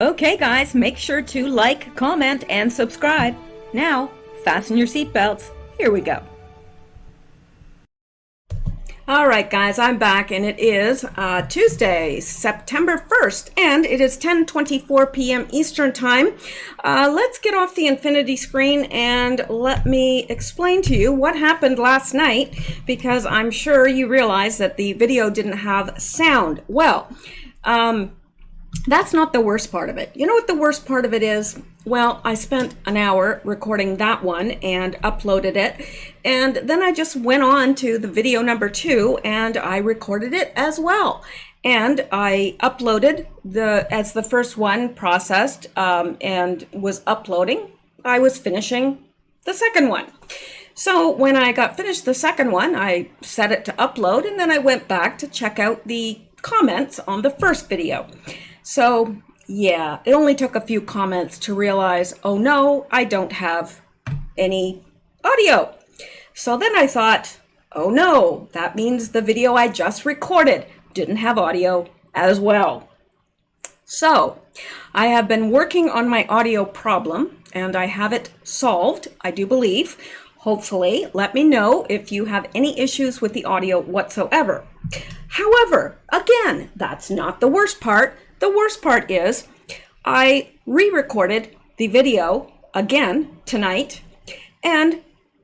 Okay guys, make sure to like, comment, and subscribe. Now, fasten your seatbelts. Here we go. Alright guys, I'm back and it is Tuesday, September 1st, and it is 10:24 p.m. Eastern Time. Let's get off the infinity screen and let me explain to you what happened last night, because I'm sure you realize that the video didn't have sound. Well, that's not the worst part of it. You know what the worst part of it is? Well, I spent an hour recording that one and uploaded it, and then I just went on to the video number 2 and I recorded it as well. And I uploaded as the first one processed and was uploading, I was finishing the second one. So when I got finished the second one, I set it to upload, and then I went back to check out the comments on the first video. So yeah, it only took a few comments to realize, oh no, I don't have any audio. So then I thought, oh no, that means the video I just recorded didn't have audio as well. So I have been working on my audio problem and I have it solved, I do believe. Hopefully, let me know if you have any issues with the audio whatsoever. However, again, that's not the worst part. The worst part is I re-recorded the video again tonight, and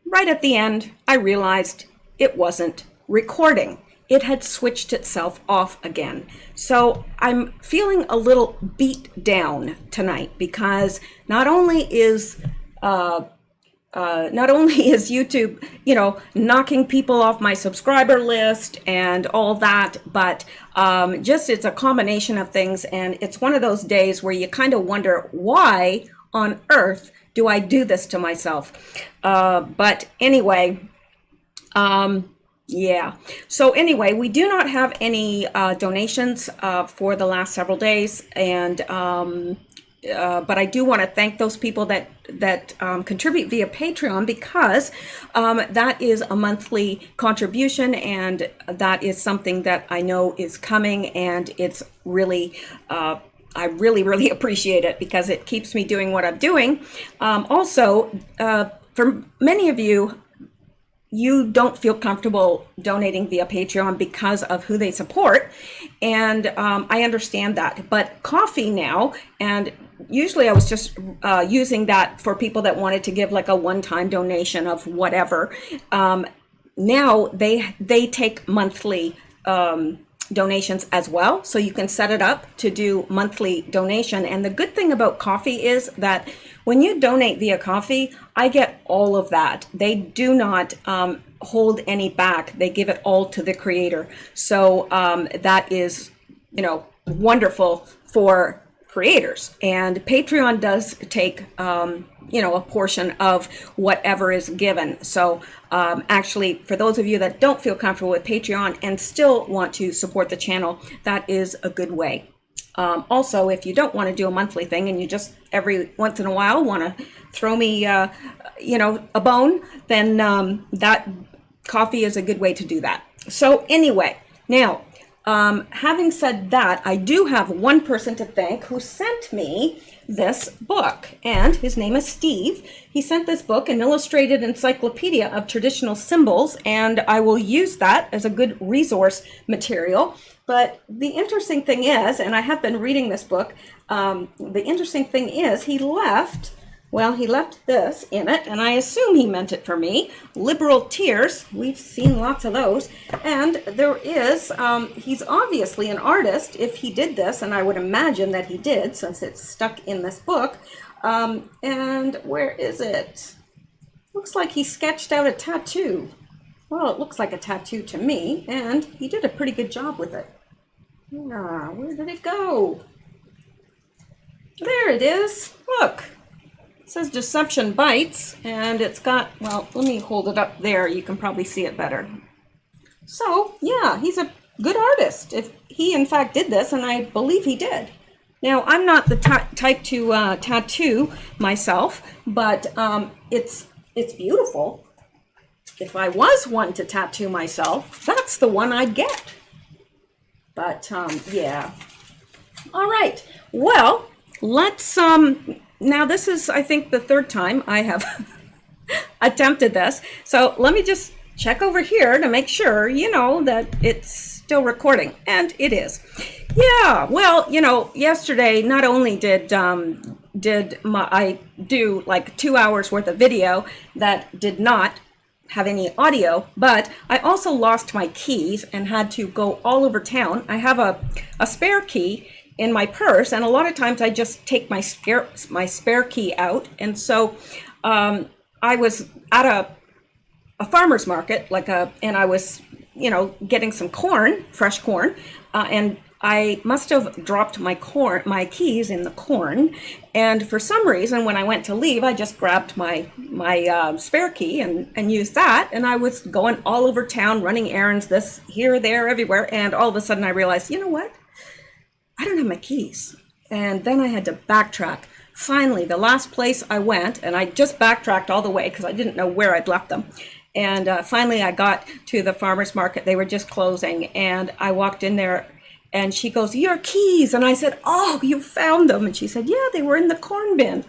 right at the end, I realized it wasn't recording. It had switched itself off again. So I'm feeling a little beat down tonight because not only is YouTube, knocking people off my subscriber list and all that, but just it's a combination of things, and it's one of those days where you kind of wonder, why on earth do I do this to myself? But anyway, yeah. So anyway, we do not have any donations for the last several days, and but I do want to thank those people that contribute via Patreon, because that is a monthly contribution, and that is something that I know is coming, and it's really I really appreciate it because it keeps me doing what I'm doing. Also, for many of you, you don't feel comfortable donating via Patreon because of who they support, and I understand that. But Coffee now, and usually I was just using that for people that wanted to give like a one-time donation of whatever. Now they take monthly donations as well, so you can set it up to do monthly donation. And the good thing about Coffee is that when you donate via Coffee, I get all of that. They do not hold any back. They give it all to the creator. So that is, wonderful for creators. And Patreon does take a portion of whatever is given. So actually, for those of you that don't feel comfortable with Patreon and still want to support the channel, that is a good way. Also, if you don't want to do a monthly thing and you just every once in a while want to throw me a bone, then that Coffee is a good way to do that. So anyway, now having said that, I do have one person to thank who sent me this book, and his name is Steve. He sent this book, an illustrated encyclopedia of traditional symbols, and I will use that as a good resource material. But the interesting thing is, and I have been reading this book, the interesting thing is he left this in it, and I assume he meant it for me. Liberal tears, we've seen lots of those. And there is, he's obviously an artist if he did this, and I would imagine that he did since it's stuck in this book. And where is it? Looks like he sketched out a tattoo. Well, it looks like a tattoo to me, and he did a pretty good job with it. Yeah, where did it go? There it is. Look. It says Deception Bytes, and it's got, well, let me hold it up there. You can probably see it better. So, yeah, he's a good artist if he, in fact, did this, and I believe he did. Now, I'm not the type to tattoo myself, but it's beautiful. If I was one to tattoo myself, that's the one I'd get. But, yeah. All right. Well, let's now this is, I think, the third time I have attempted this. So let me just check over here to make sure, that it's still recording, and it is. Yeah, well, yesterday not only did I do like 2 hours worth of video that did not have any audio, but I also lost my keys and had to go all over town. I have a spare key in my purse, and a lot of times I just take my spare key out, and so I was at a farmer's market, and I was, getting some corn, fresh corn, and I must have dropped my keys in the corn, and for some reason, when I went to leave, I just grabbed my spare key and used that, and I was going all over town, running errands, this, here, there, everywhere, and all of a sudden I realized, you know what? I don't have my keys, and then I had to backtrack. Finally, the last place I went, and I just backtracked all the way because I didn't know where I'd left them. And finally, I got to the farmer's market. They were just closing, and I walked in there, and she goes, "Your keys." And I said, "Oh, you found them." And she said, "Yeah, they were in the corn bin."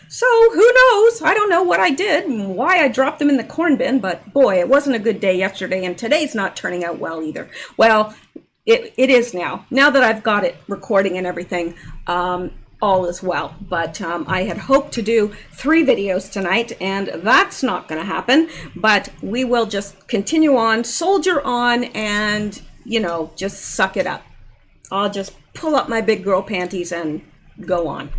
So who knows? I don't know what I did and why I dropped them in the corn bin, but boy, it wasn't a good day yesterday, and today's not turning out well either. Well, it is now that I've got it recording and everything. All is well, but I had hoped to do 3 videos tonight, and that's not going to happen, but we will just continue on, soldier on, and just suck it up. I'll just pull up my big girl panties and go on.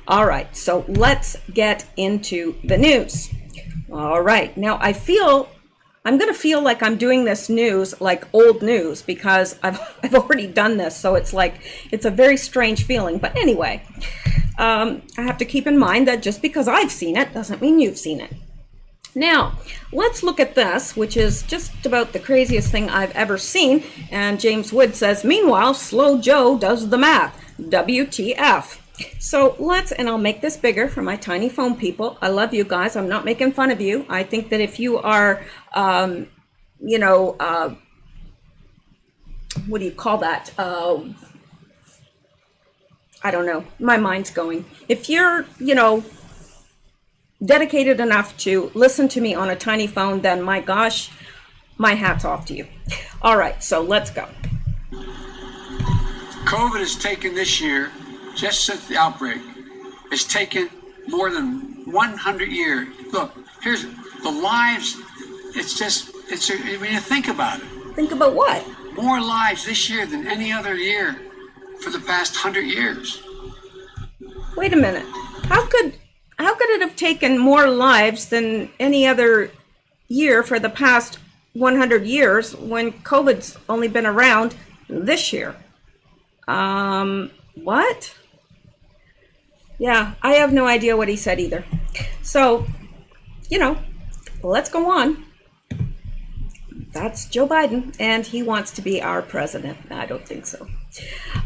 All right, so let's get into the news. All right, now I'm going to feel like I'm doing this news like old news because I've already done this. So it's a very strange feeling. But anyway, I have to keep in mind that just because I've seen it doesn't mean you've seen it. Now, let's look at this, which is just about the craziest thing I've ever seen. And James Wood says, "Meanwhile, Slow Joe does the math. WTF." So and I'll make this bigger for my tiny phone people. I love you guys. I'm not making fun of you. I think that if you are, what do you call that? I don't know. My mind's going. If you're, dedicated enough to listen to me on a tiny phone, then my gosh, my hat's off to you. All right, so let's go. COVID has taken this year, just since the outbreak, it's taken more than 100 years. Look, here's the lives. When you think about it. Think about what? More lives this year than any other year for the past 100 years. Wait a minute. How could it have taken more lives than any other year for the past 100 years when COVID's only been around this year? What? Yeah, I have no idea what he said either. So, let's go on. That's Joe Biden, and he wants to be our president. I don't think so.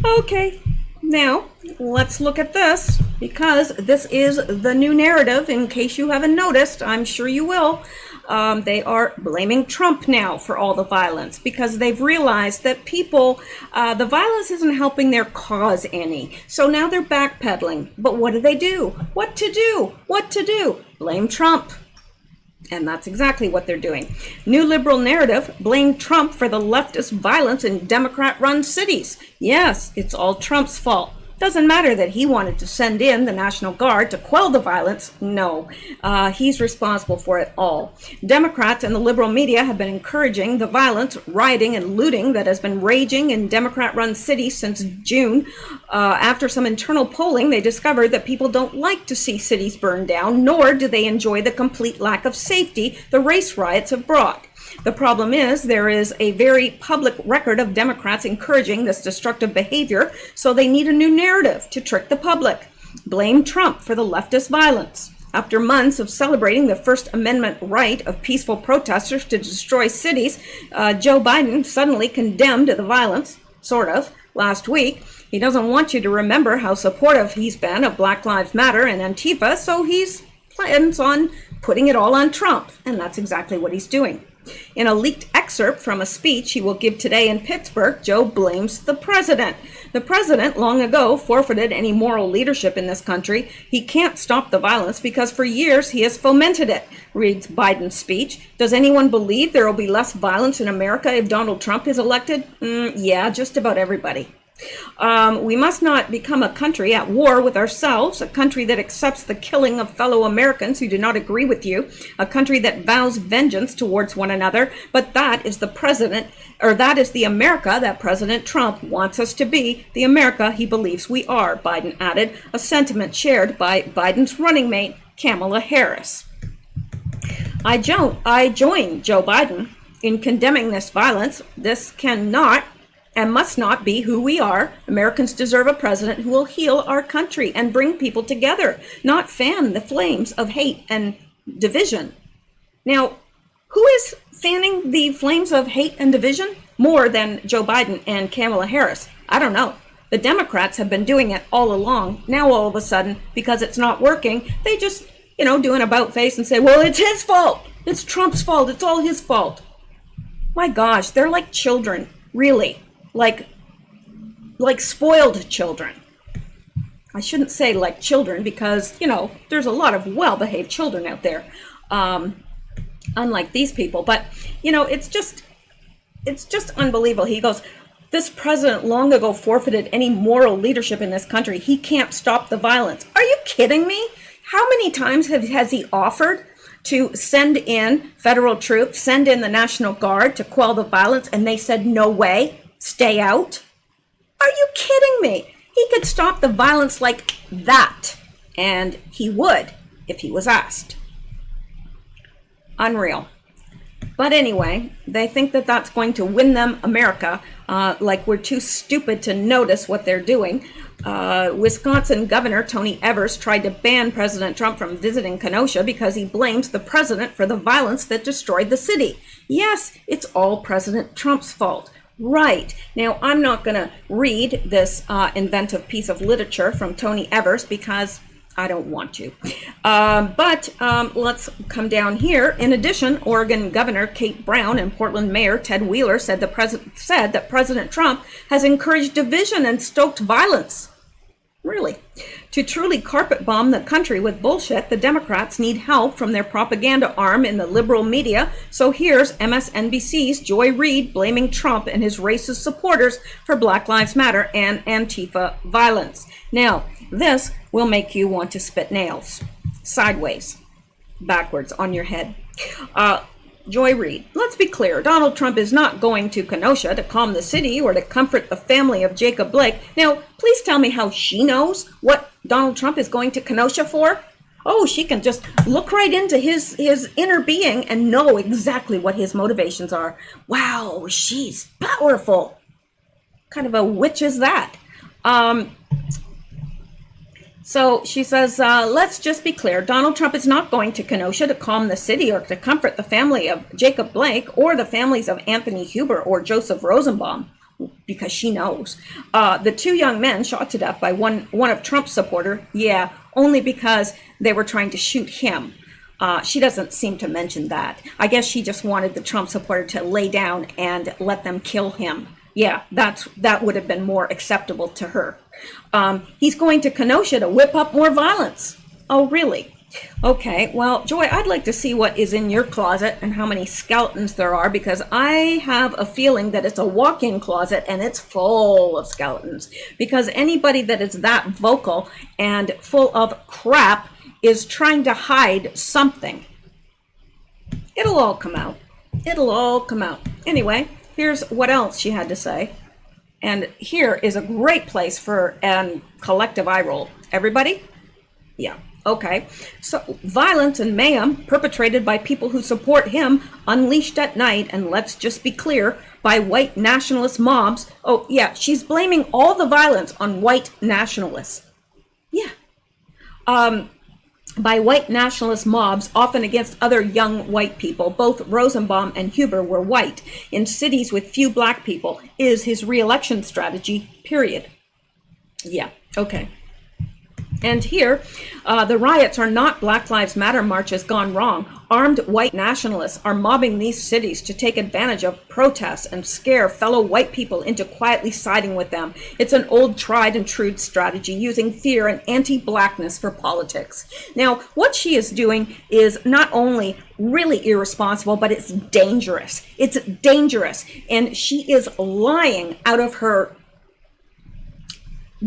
Okay, now let's look at this, because this is the new narrative. In case you haven't noticed, I'm sure you will. They are blaming Trump now for all the violence because they've realized that the violence isn't helping their cause any. So now they're backpedaling. But what do? What to do? Blame Trump. And that's exactly what they're doing. New liberal narrative, blame Trump for the leftist violence in Democrat-run cities. Yes, it's all Trump's fault. Doesn't matter that he wanted to send in the National Guard to quell the violence. No, he's responsible for it all. Democrats and the liberal media have been encouraging the violence, rioting, and looting that has been raging in Democrat-run cities since June. After some internal polling, they discovered that people don't like to see cities burned down, nor do they enjoy the complete lack of safety the race riots have brought. The problem is there is a very public record of Democrats encouraging this destructive behavior, so they need a new narrative to trick the public. Blame Trump for the leftist violence. After months of celebrating the First Amendment right of peaceful protesters to destroy cities, Joe Biden suddenly condemned the violence, sort of, last week. He doesn't want you to remember how supportive he's been of Black Lives Matter and Antifa, so he plans on putting it all on Trump, and that's exactly what he's doing. In a leaked excerpt from a speech he will give today in Pittsburgh, Joe blames the president. The president long ago forfeited any moral leadership in this country. He can't stop the violence because for years he has fomented it, reads Biden's speech. Does anyone believe there will be less violence in America if Donald Trump is elected? Yeah, just about everybody. We must not become a country at war with ourselves, a country that accepts the killing of fellow Americans who do not agree with you, a country that vows vengeance towards one another. But that is the America that President Trump wants us to be, the America he believes we are, Biden added, a sentiment shared by Biden's running mate, Kamala Harris. I join Joe Biden in condemning this violence. This cannot and must not be who we are. Americans deserve a president who will heal our country and bring people together, not fan the flames of hate and division. Now, who is fanning the flames of hate and division more than Joe Biden and Kamala Harris? I don't know. The Democrats have been doing it all along. Now, all of a sudden, because it's not working, they just, do an about face and say, well, it's his fault. It's Trump's fault. It's all his fault. My gosh, they're like children, really. Like spoiled children. I shouldn't say like children because, there's a lot of well-behaved children out there, unlike these people. But, it's just unbelievable. He goes, this president long ago forfeited any moral leadership in this country. He can't stop the violence. Are you kidding me? How many times has he offered to send in federal troops, send in the National Guard to quell the violence, and they said, no way? Stay out? Are you kidding me? He could stop the violence like that, and he would if he was asked. Unreal. But anyway, they think that that's going to win them America, like we're too stupid to notice what they're doing. Wisconsin Governor Tony Evers tried to ban President Trump from visiting Kenosha because he blames the president for the violence that destroyed the city. Yes, it's all President Trump's fault. Right. Now, I'm not going to read this inventive piece of literature from Tony Evers because I don't want to. But let's come down here. In addition, Oregon Governor Kate Brown and Portland Mayor Ted Wheeler said that President Trump has encouraged division and stoked violence. Really? To truly carpet bomb the country with bullshit, the Democrats need help from their propaganda arm in the liberal media. So here's MSNBC's Joy Reid blaming Trump and his racist supporters for Black Lives Matter and Antifa violence. Now, this will make you want to spit nails sideways, backwards on your head. Joy Reid, let's be clear. Donald Trump is not going to Kenosha to calm the city or to comfort the family of Jacob Blake. Now, please tell me how she knows what Donald Trump is going to Kenosha for. Oh, she can just look right into his inner being and know exactly what his motivations are. Wow, she's powerful. What kind of a witch is that? So she says, let's just be clear. Donald Trump is not going to Kenosha to calm the city or to comfort the family of Jacob Blake or the families of Anthony Huber or Joseph Rosenbaum, because she knows. The two young men shot to death by one of Trump's supporter, only because they were trying to shoot him. She doesn't seem to mention that. I guess she just wanted the Trump supporter to lay down and let them kill him. Yeah, that would have been more acceptable to her. He's going to Kenosha to whip up more violence. Oh, really? Okay, well, Joy, I'd like to see what is in your closet and how many skeletons there are, because I have a feeling that it's a walk-in closet and it's full of skeletons. Because anybody that is that vocal and full of crap is trying to hide something. It'll all come out. It'll all come out. Anyway, here's what else she had to say. And here is a great place for a collective eye roll. Everybody? Yeah. Okay. So violence and mayhem perpetrated by people who support him unleashed at night, and let's just be clear, by white nationalist mobs. Oh, yeah. She's blaming all the violence on white nationalists. Yeah. By white nationalist mobs, often against other young white people. Both Rosenbaum and Huber were white. In cities with few black people is his re-election strategy, period. Yeah, okay. And here, the riots are not Black Lives Matter marches gone wrong. Armed white nationalists are mobbing these cities to take advantage of protests and scare fellow white people into quietly siding with them. It's an old tried and true strategy, using fear and anti-blackness for politics. Now, what she is doing is not only really irresponsible, but it's dangerous. It's dangerous. And she is lying out of her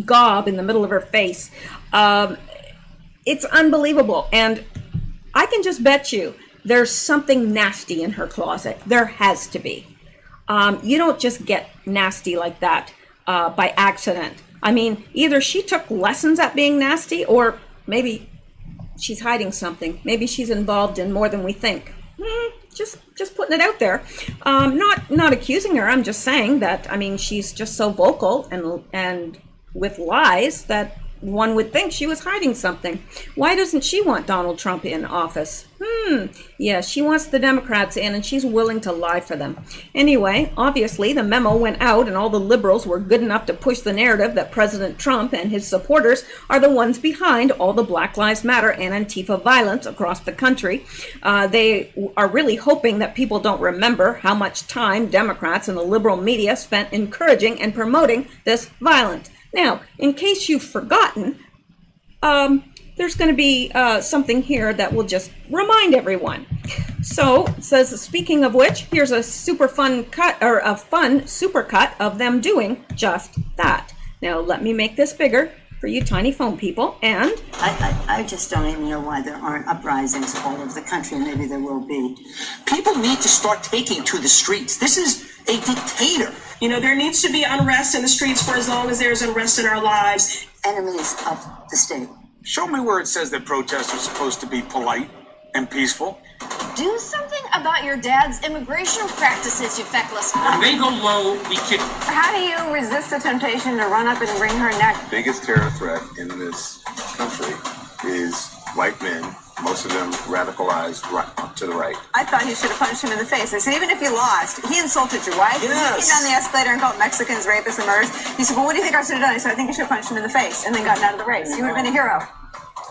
gob in the middle of her face. It's unbelievable. And I can just bet you there's something nasty in her closet. There has to be. You don't just get nasty like that by accident. I mean, either she took lessons at being nasty, or maybe she's hiding something. Maybe she's involved in more than we think. Just putting it out there. Not accusing her. I'm just saying that, I mean, she's just so vocal and with lies that one would think she was hiding something. Why doesn't she want Donald Trump in office? Yeah, she wants the Democrats in, and she's willing to lie for them. Anyway, obviously the memo went out, and all the liberals were good enough to push the narrative that President Trump and his supporters are the ones behind all the Black Lives Matter and Antifa violence across the country. They are really hoping that people don't remember how much time Democrats and the liberal media spent encouraging and promoting this violence. Now, in case you've forgotten, there's going to be something here that will just remind everyone. So it says, speaking of which, here's a super fun cut, or a fun super cut of them doing just that. Now, let me make this bigger for you tiny phone people. And I just don't even know why there aren't uprisings all over the country. Maybe there will be. People need to start taking to the streets. This is a dictator. You know, there needs to be unrest in the streets for as long as there's unrest in our lives. Enemies of the state. Show me where it says that protests are supposed to be polite and peaceful. Do something about your dad's immigration practices, you feckless. When they go low, we kick. How do you resist the temptation to run up and wring her neck? The biggest terror threat in this country is white men, most of them radicalized right to the right. I thought he should have punched him in the face. I said, even if you lost, he insulted your wife. Yes. He came down the escalator and called Mexicans rapists and murderers. He said, well, what do you think I should have done? I said, I think you should have punched him in the face and then gotten out of the race. You would have been a hero.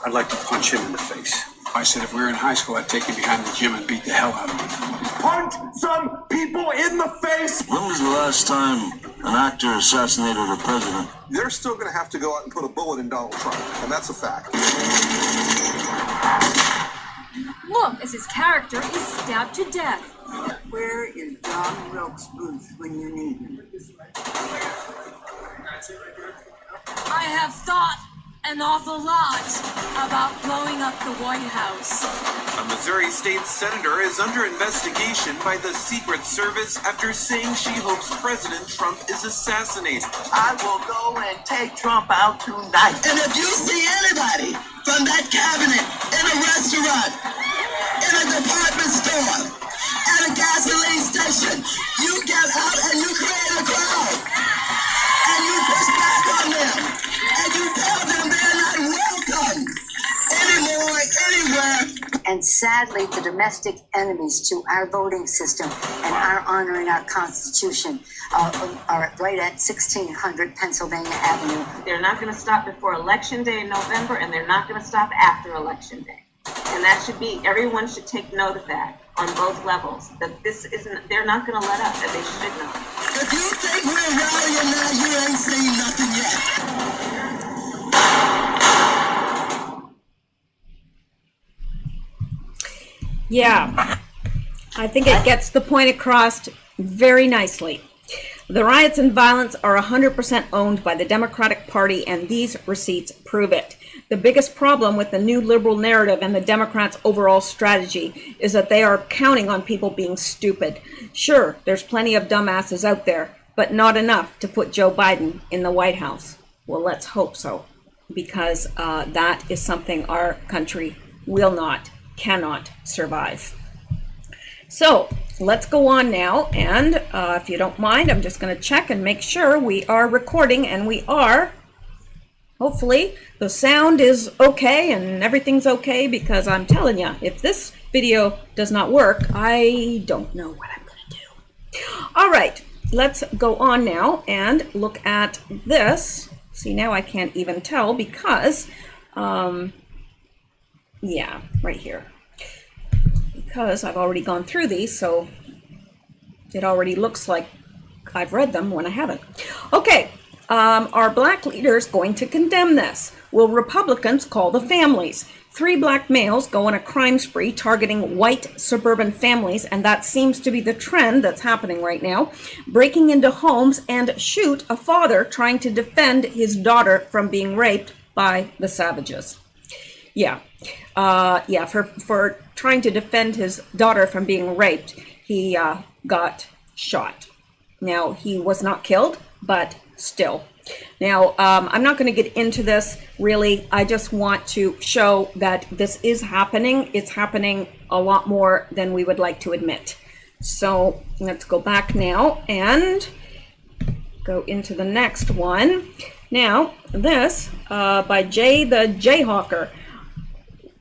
I'd like to punch him in the face. I said if we were in high school, I'd take him behind the gym and beat the hell out of him. Punch some people in the face! When was the last time an actor assassinated a president? They're still going to have to go out and put a bullet in Donald Trump, and that's a fact. Look, as his character is stabbed to death. Where is John Wilkes Booth when you need him? I have thought an awful lot about blowing up the White House. A Missouri state senator is under investigation by the Secret Service after saying she hopes President Trump is assassinated. I will go and take Trump out tonight. And if you see anybody from that cabinet in a restaurant, in a department store, at a gasoline station, you get out and you create a crowd. And you push back on them. And you tell them they're not welcome anymore, anywhere. And sadly, the domestic enemies to our voting system and our honoring our Constitution are right at 1600 Pennsylvania Avenue. They're not going to stop before Election Day in November, and they're not going to stop after Election Day. And that should be, everyone should take note of that on both levels, that this isn't, they're not going to let up, and they should know. If you think we're rallying now, you ain't seen nothing yet. yeah, I think it gets the point across very nicely. The riots and violence are 100% owned by the Democratic Party, and these receipts prove it. The biggest problem with the new liberal narrative and the Democrats' overall strategy is that they are counting on people being stupid. Sure, there's plenty of dumbasses out there, but not enough to put Joe Biden in the White House. Well, let's hope so, because that is something our country will not, cannot survive. So let's go on now, and if you don't mind, I'm just going to check and make sure we are recording, and we are. Hopefully the sound is okay and everything's okay, because I'm telling you, if this video does not work, I don't know what I'm going to do. All right, let's go on now and look at this. See, now I can't even tell because Yeah, right here. Because I've already gone through these, so it already looks like I've read them when I haven't. Okay, are black leaders going to condemn this? Will Republicans call the families? 3 black males go on a crime spree targeting white suburban families, and that seems to be the trend that's happening right now. Breaking into homes and shoot a father trying to defend his daughter from being raped by the savages. Yeah, for trying to defend his daughter from being raped, he got shot. Now, he was not killed, but still. Now, I'm not going to get into this, really. I just want to show that this is happening. It's happening a lot more than we would like to admit. So let's go back now and go into the next one. Now, this by Jay the Jayhawker.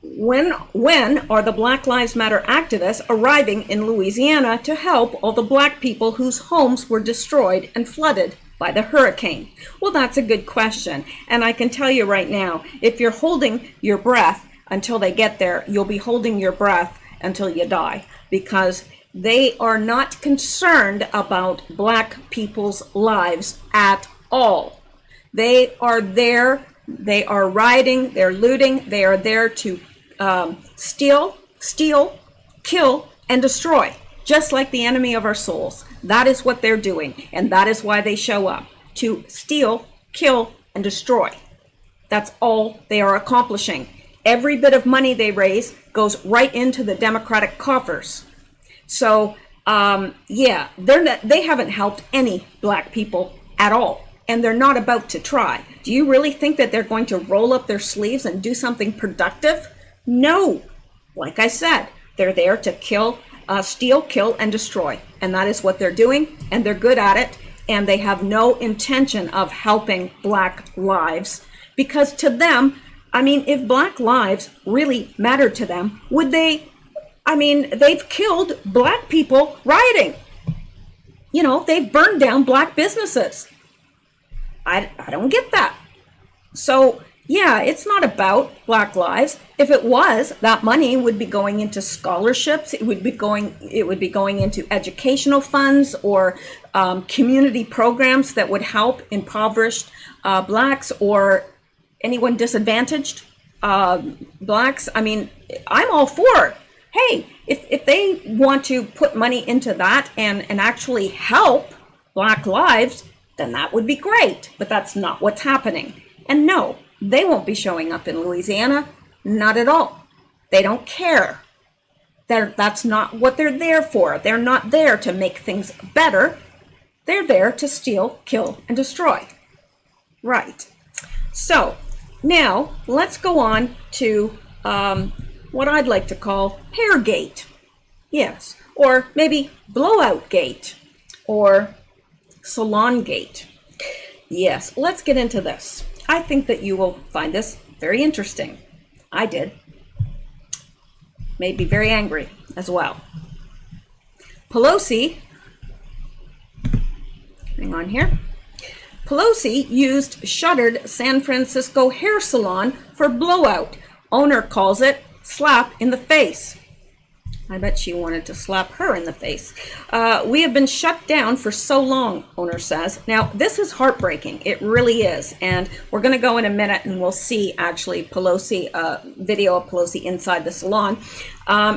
When are the Black Lives Matter activists arriving in Louisiana to help all the black people whose homes were destroyed and flooded by the hurricane? Well, that's a good question. And I can tell you right now, if you're holding your breath until they get there, you'll be holding your breath until you die, because they are not concerned about black people's lives at all. They are there, they are rioting, they're looting, they are there to steal, kill, and destroy, just like the enemy of our souls. That is what they're doing, and that is why they show up, to steal, kill, and destroy. That's all they are accomplishing. Every bit of money they raise goes right into the Democratic coffers. So, yeah, they haven't helped any black people at all, and they're not about to try. Do you really think that they're going to roll up their sleeves and do something productive? No. Like I said, they're there to kill, steal, kill, and destroy. And that is what they're doing, and they're good at it, and they have no intention of helping black lives. Because to them, I mean, if black lives really mattered to them, would they, I mean, they've killed black people rioting. You know, they've burned down black businesses. I don't get that. So, yeah, it's not about black lives. If it was, that money would be going into scholarships. It would be going into educational funds or community programs that would help impoverished blacks or anyone disadvantaged blacks. I mean, I'm all for, hey, if they want to put money into that and actually help black lives, then that would be great. But that's not what's happening. And no, they won't be showing up in Louisiana. Not at all. They don't care. That's not what they're there for. They're not there to make things better. They're there to steal, kill, and destroy. Right. So now let's go on to what I'd like to call Hairgate. Yes. Or maybe Blowout Gate. Or Salon Gate. Yes, let's get into this. I think that you will find this very interesting. I did. Made me very angry as well. Pelosi, hang on here. Pelosi used shuttered San Francisco hair salon for blowout. Owner calls it slap in the face. I bet she wanted to slap her in the face. We have been shut down for so long, owner says. Now, this is heartbreaking. It really is. And we're going to go in a minute and we'll see, actually, Pelosi, video of Pelosi inside the salon.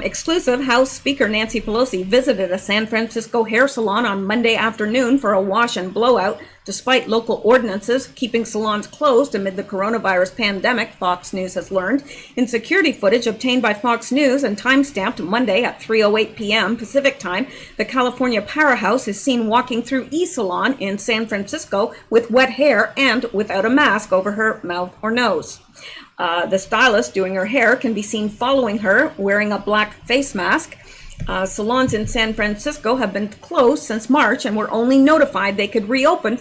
Exclusive, House Speaker Nancy Pelosi visited a San Francisco hair salon on Monday afternoon for a wash and blowout. Despite local ordinances keeping salons closed amid the coronavirus pandemic, Fox News has learned. In security footage obtained by Fox News and time-stamped Monday at 3:08 p.m. Pacific time, the California powerhouse is seen walking through E-Salon in San Francisco with wet hair and without a mask over her mouth or nose. The stylist doing her hair can be seen following her, wearing a black face mask. Salons in San Francisco have been closed since March and were only notified they could reopen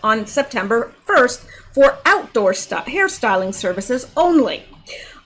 on September 1st for outdoor hairstyling services only.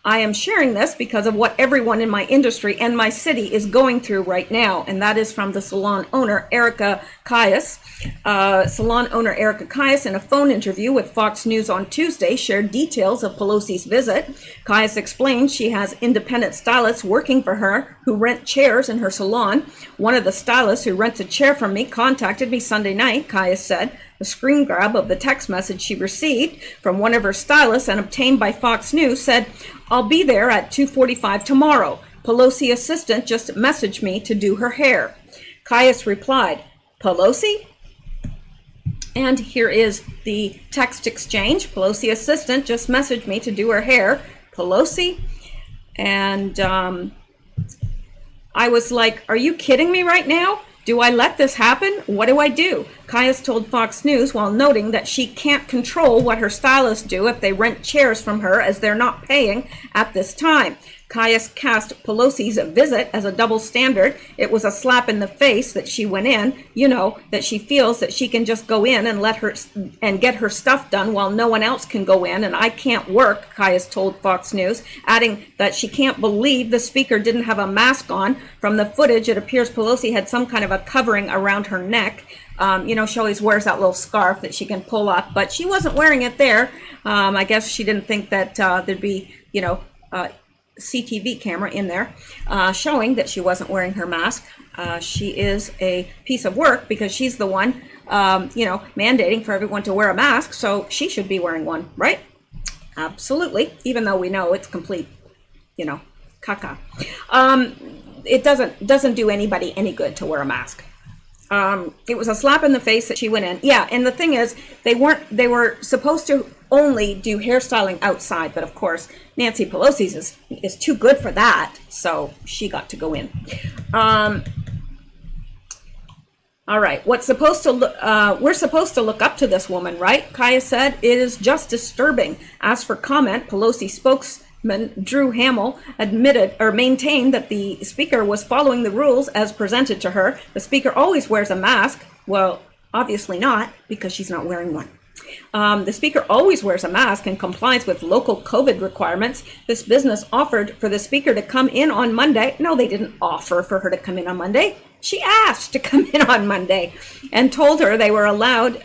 I am sharing this because of what everyone in my industry and my city is going through right now. And that is from the salon owner, Erica Caius. Salon owner Erica Caius, in a phone interview with Fox News on Tuesday, shared details of Pelosi's visit. Caius explained she has independent stylists working for her who rent chairs in her salon. One of the stylists who rents a chair from me contacted me Sunday night, Caius said. A screen grab of the text message she received from one of her stylists and obtained by Fox News said, "I'll be there at 2:45 tomorrow. Pelosi assistant just messaged me to do her hair." Caius replied, "Pelosi?" And here is the text exchange. Pelosi assistant just messaged me to do her hair. Pelosi? And I was like, are you kidding me right now? Do I let this happen? What do I do? Caius told Fox News while noting that she can't control what her stylists do if they rent chairs from her, as they're not paying at this time. Caius cast Pelosi's visit as a double standard. It was a slap in the face that she went in, that she feels that she can just go in and get her stuff done while no one else can go in, and I can't work, Caius told Fox News, adding that she can't believe the speaker didn't have a mask on. From the footage, it appears Pelosi had some kind of a covering around her neck. She always wears that little scarf that she can pull up, but she wasn't wearing it there. I guess she didn't think that there'd be, CTV camera in there showing that she wasn't wearing her mask. She is a piece of work because she's the one, mandating for everyone to wear a mask. So she should be wearing one, right? Absolutely. Even though we know it's complete, caca. It doesn't do anybody any good to wear a mask. It was a slap in the face that she went in. Yeah, and the thing is, they were supposed to only do hairstyling outside, but of course, Nancy Pelosi's is too good for that, so she got to go in. All right, we're supposed to look up to this woman, right? Caius said, "It is just disturbing." As for comment, Pelosi spokesman Drew Hamill maintained that the speaker was following the rules as presented to her. The speaker always wears a mask. Well, obviously not, because she's not wearing one. The speaker always wears a mask and complies with local COVID requirements. This business offered for the speaker to come in on Monday. No, they didn't offer for her to come in on Monday. She asked to come in on Monday and told her they were allowed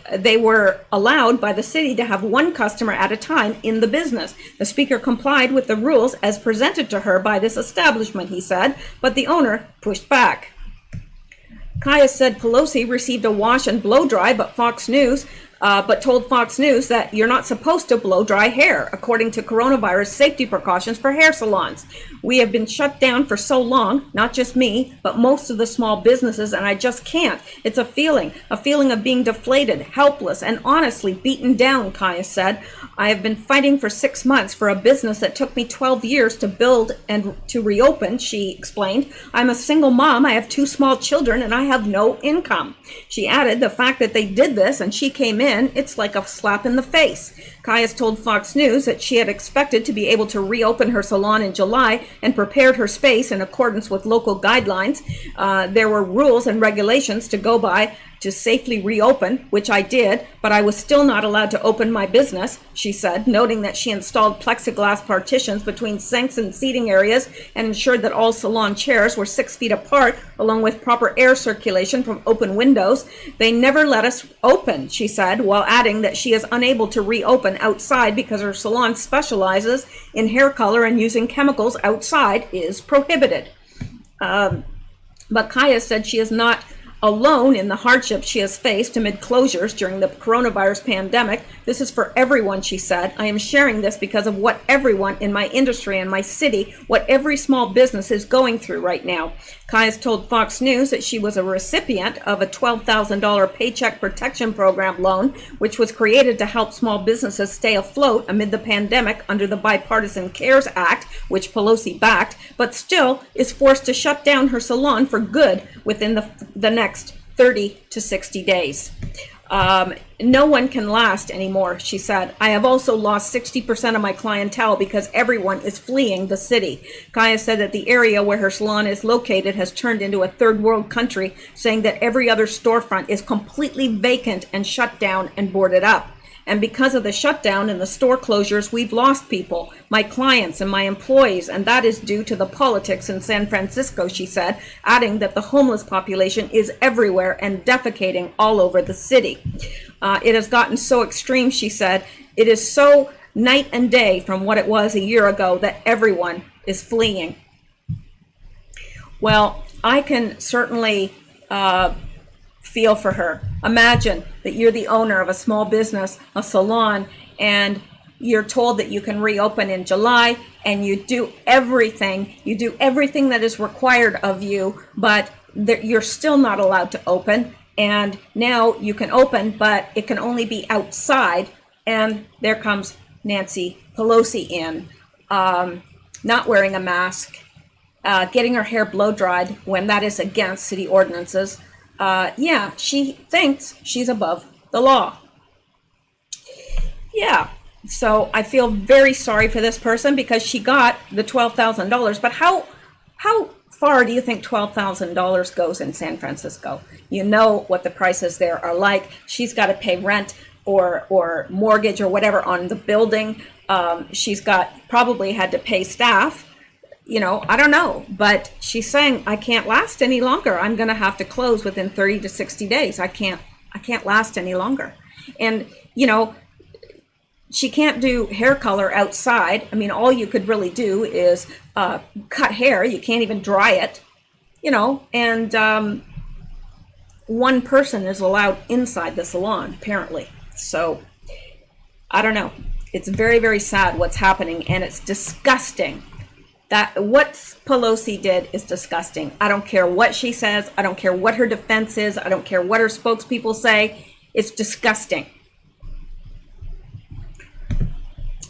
by the city to have one customer at a time in the business. The speaker complied with the rules as presented to her by this establishment, he said, but the owner pushed back. Caius said Pelosi received a wash and blow dry, but told Fox News that you're not supposed to blow dry hair, according to coronavirus safety precautions for hair salons. We have been shut down for so long, not just me, but most of the small businesses, and I just can't. It's a feeling of being deflated, helpless, and honestly beaten down, Caius said. I have been fighting for 6 months for a business that took me 12 years to build and to reopen, she explained. I'm a single mom, I have 2 small children, and I have no income. She added the fact that they did this and she came in, it's like a slap in the face. Caius told Fox News that she had expected to be able to reopen her salon in July and prepared her space in accordance with local guidelines. There were rules and regulations to go by to safely reopen, which I did, but I was still not allowed to open my business, she said, noting that she installed plexiglass partitions between sinks and seating areas and ensured that all salon chairs were 6 feet apart, along with proper air circulation from open windows. They never let us open, she said, while adding that she is unable to reopen outside because her salon specializes in hair color and using chemicals outside is prohibited. But Caius said she is not alone in the hardships she has faced amid closures during the coronavirus pandemic. This is for everyone, she said. I am sharing this because of what everyone in my industry and my city, what every small business is going through right now. Caius told Fox News that she was a recipient of a $12,000 Paycheck Protection Program loan, which was created to help small businesses stay afloat amid the pandemic under the Bipartisan CARES Act, which Pelosi backed, but still is forced to shut down her salon for good within the next 30 to 60 days. No one can last anymore, she said. I have also lost 60% of my clientele because everyone is fleeing the city. Caius said that the area where her salon is located has turned into a third world country, saying that every other storefront is completely vacant and shut down and boarded up. And because of the shutdown and the store closures, we've lost people, my clients and my employees, and that is due to the politics in San Francisco, she said, adding that the homeless population is everywhere and defecating all over the city. It has gotten so extreme, she said, it is so night and day from what it was a year ago that everyone is fleeing. Well, I can certainly feel for her. Imagine that you're the owner of a small business, a salon, and you're told that you can reopen in July, and you do everything that is required of you, but you're still not allowed to open. And now you can open, but it can only be outside. And there comes Nancy Pelosi in, not wearing a mask, getting her hair blow dried when that is against city ordinances. Yeah, she thinks she's above the law. Yeah, so I feel very sorry for this person because she got the $12,000. But how far do you think $12,000 goes in San Francisco? You know what the prices there are like. She's got to pay rent or mortgage or whatever on the building. She's probably had to pay staff. You know, I don't know, but she's saying, I can't last any longer. I'm going to have to close within 30 to 60 days. I can't last any longer. And, you know, she can't do hair color outside. I mean, all you could really do is cut hair. You can't even dry it, you know, and one person is allowed inside the salon, apparently. So, I don't know. It's very, very sad what's happening, and it's disgusting. That what Pelosi did is disgusting. I don't care what she says. I don't care what her defense is. I don't care what her spokespeople say. It's disgusting.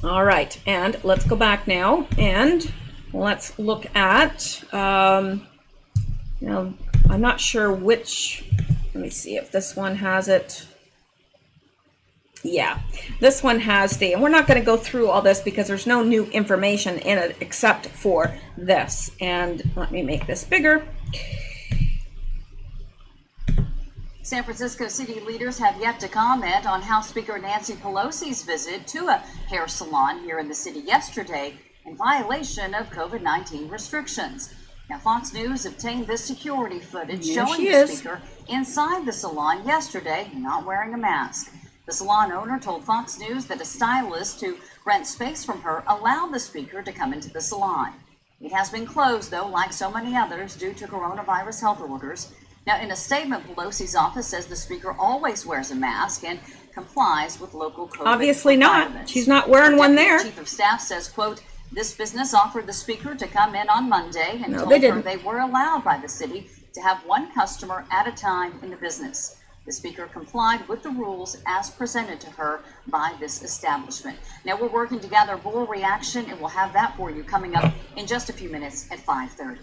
All right, and let's go back now and let's look at, you know, I'm not sure which, let me see if this one has it. Yeah, this one has and we're not going to go through all this because there's no new information in it except for this. And let me make this bigger. San Francisco city leaders have yet to comment on House Speaker Nancy Pelosi's visit to a hair salon here in the city yesterday in violation of COVID-19 restrictions. Now, Fox News obtained this security footage showing the speaker inside the salon yesterday not wearing a mask. The salon owner told Fox News that a stylist who rents space from her allowed the speaker to come into the salon. It has been closed, though, like so many others, due to coronavirus health orders. Now, in a statement, Pelosi's office says the speaker always wears a mask and complies with local COVID Obviously not. requirements. She's not wearing one there. Chief of Staff says, quote, this business offered the speaker to come in on Monday and told they her they were allowed by the city to have one customer at a time in the business. The speaker complied with the rules as presented to her by this establishment. Now, we're working to gather more reaction, and we'll have that for you coming up in just a few minutes at 5:30.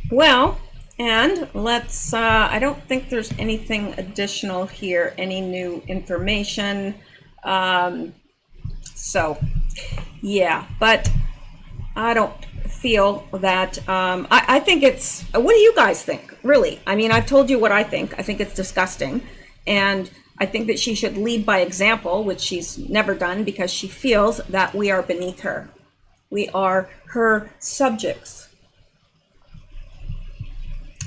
Well, and let's, I don't think there's anything additional here, any new information. So, yeah, but I don't feel that, I think it's, what do you guys think, really? I mean, I've told you what I think. I think it's disgusting, and I think that she should lead by example, which she's never done because she feels that we are beneath her. We are her subjects.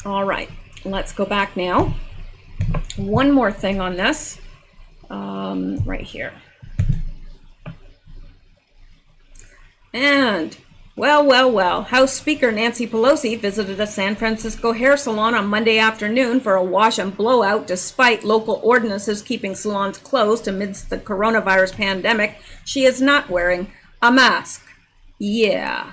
All right, let's go back now. One more thing on this, right here. And well, House Speaker Nancy Pelosi visited a San Francisco hair salon on Monday afternoon for a wash and blowout despite local ordinances keeping salons closed amidst the coronavirus pandemic. She is not wearing a mask. Yeah.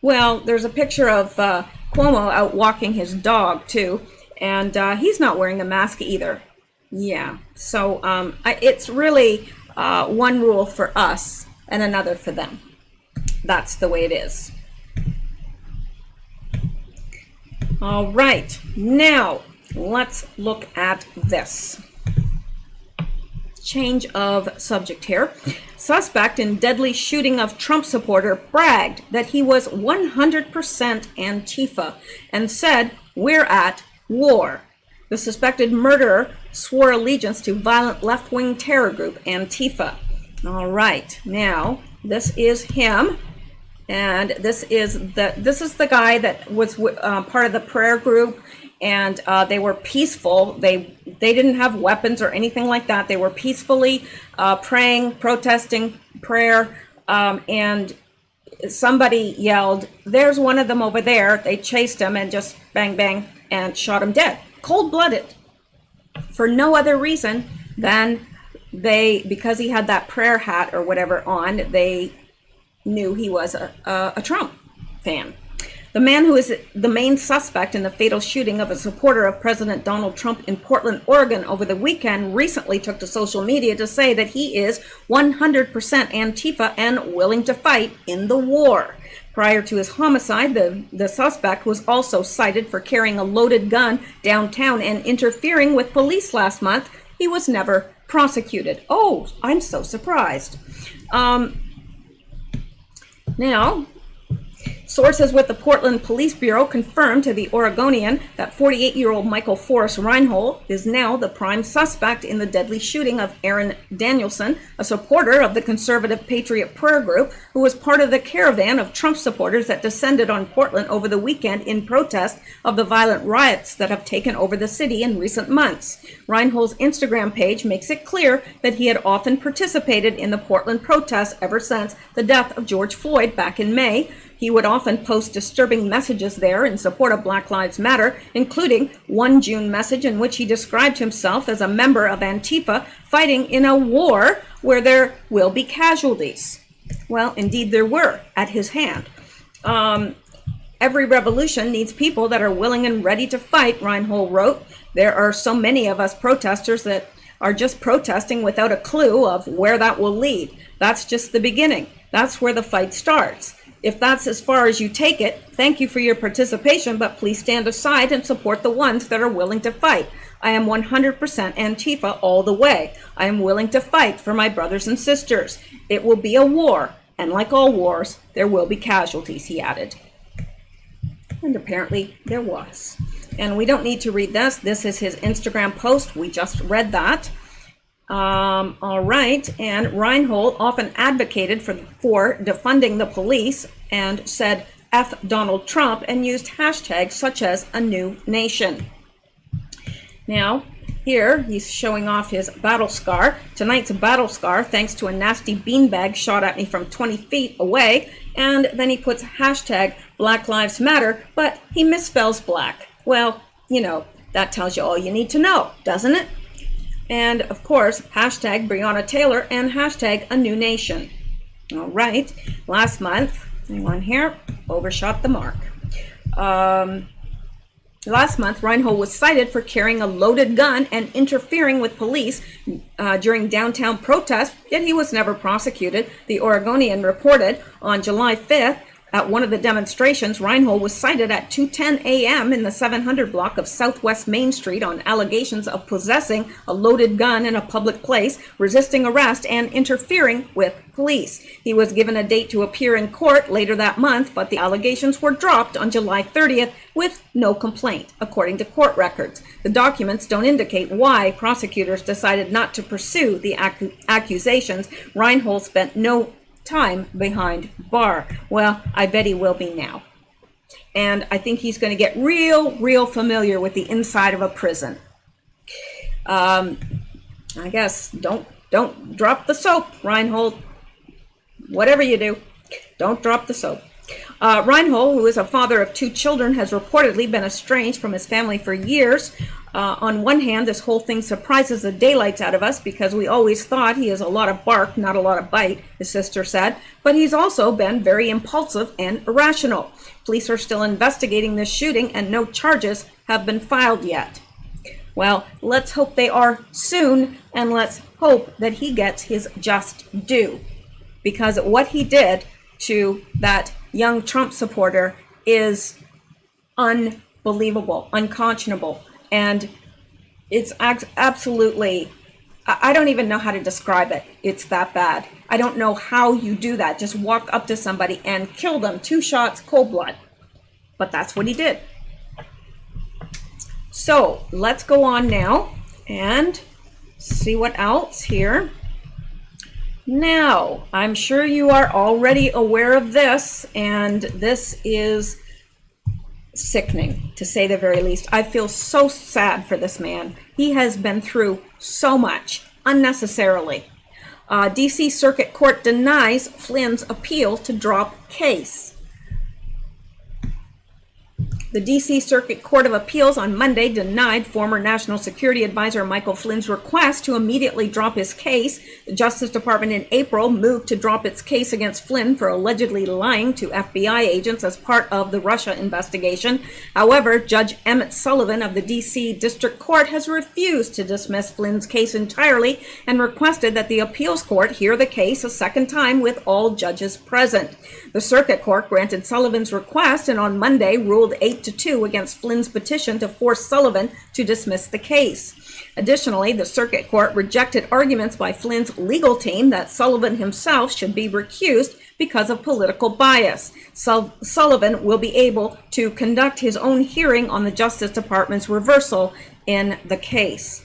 Well, there's a picture of Cuomo out walking his dog, too, and he's not wearing a mask either. Yeah. So it's really one rule for us and another for them. That's the way it is. All right, now let's look at this. Change of subject here. Suspect in deadly shooting of Trump supporter bragged that he was 100% Antifa and said, "We're at war." The suspected murderer swore allegiance to violent left-wing terror group Antifa. All right, now this is him, and this is the guy that was part of the prayer group, and they were peaceful. They didn't have weapons or anything like that. They were peacefully praying, protesting, prayer, and somebody yelled, "There's one of them over there." They chased him and just bang, bang, and shot him dead. Cold-blooded. For no other reason than because he had that prayer hat or whatever on, they knew he was a Trump fan. The man who is the main suspect in the fatal shooting of a supporter of President Donald Trump in Portland, Oregon over the weekend recently took to social media to say that he is 100% Antifa and willing to fight in the war. Prior to his homicide, the suspect was also cited for carrying a loaded gun downtown and interfering with police last month. He was never prosecuted. Oh, I'm so surprised. Now, sources with the Portland Police Bureau confirmed to the Oregonian that 48-year-old Michael Forrest Reinhold is now the prime suspect in the deadly shooting of Aaron Danielson, a supporter of the conservative Patriot Prayer Group, who was part of the caravan of Trump supporters that descended on Portland over the weekend in protest of the violent riots that have taken over the city in recent months. Reinhold's Instagram page makes it clear that he had often participated in the Portland protests ever since the death of George Floyd back in May. He would often post disturbing messages there in support of Black Lives Matter, including one June message in which he described himself as a member of Antifa fighting in a war where there will be casualties. Well, indeed there were at his hand. Every revolution needs people that are willing and ready to fight, Reinhold wrote. There are so many of us protesters that are just protesting without a clue of where that will lead. That's just the beginning. That's where the fight starts. If that's as far as you take it, thank you for your participation, but please stand aside and support the ones that are willing to fight. I am 100% Antifa all the way. I am willing to fight for my brothers and sisters. It will be a war, and like all wars, there will be casualties, he added. And apparently there was. And we don't need to read this. This is his Instagram post. We just read that. All right, and Reinhold often advocated for defunding the police and said F Donald Trump and used hashtags such as a new nation. Now, here he's showing off his battle scar. Tonight's battle scar, thanks to a nasty beanbag shot at me from 20 feet away, and then he puts hashtag Black Lives Matter, but he misspells black. Well, you know, that tells you all you need to know, doesn't it? And of course, hashtag Breonna Taylor and hashtag a new nation. All right, last month, hang on here, overshot the mark. Last month, Reinhold was cited for carrying a loaded gun and interfering with police during downtown protests, yet he was never prosecuted. The Oregonian reported on July 5th, at one of the demonstrations, Reinhold was cited at 2:10 a.m. in the 700 block of Southwest Main Street on allegations of possessing a loaded gun in a public place, resisting arrest, and interfering with police. He was given a date to appear in court later that month, but the allegations were dropped on July 30th with no complaint, according to court records. The documents don't indicate why prosecutors decided not to pursue the accusations. Reinhold spent no time behind bar. Well, I bet he will be now. And I think he's going to get real familiar with the inside of a prison. I guess don't drop the soap, Reinhold. Whatever you do, don't drop the soap. Reinhold, who is a father of 2 children, has reportedly been estranged from his family for years. On one hand, this whole thing surprises the daylights out of us because we always thought he is a lot of bark, not a lot of bite, his sister said. But he's also been very impulsive and irrational. Police are still investigating this shooting and no charges have been filed yet. Well, let's hope they are soon, and let's hope that he gets his just due. Because what he did to that young Trump supporter is unbelievable, unconscionable. And it's absolutely, I don't even know how to describe it. It's that bad. I don't know how you do that. Just walk up to somebody and kill them. 2 shots, cold blood. But that's what he did. So let's go on now and see what else here. Now, I'm sure you are already aware of this, and this is sickening, to say the very least. I feel so sad for this man. He has been through so much unnecessarily. DC Circuit Court denies Flynn's appeal to drop case. The DC Circuit Court of Appeals on Monday denied former National Security Advisor Michael Flynn's request to immediately drop his case. The Justice Department in April moved to drop its case against Flynn for allegedly lying to FBI agents as part of the Russia investigation. However, Judge Emmett Sullivan of the DC District Court has refused to dismiss Flynn's case entirely and requested that the appeals court hear the case a second time with all judges present. The Circuit Court granted Sullivan's request and on Monday ruled 8-2 against Flynn's petition to force Sullivan to dismiss the case. Additionally, the Circuit Court rejected arguments by Flynn's legal team that Sullivan himself should be recused because of political bias. Sullivan will be able to conduct his own hearing on the Justice Department's reversal in the case.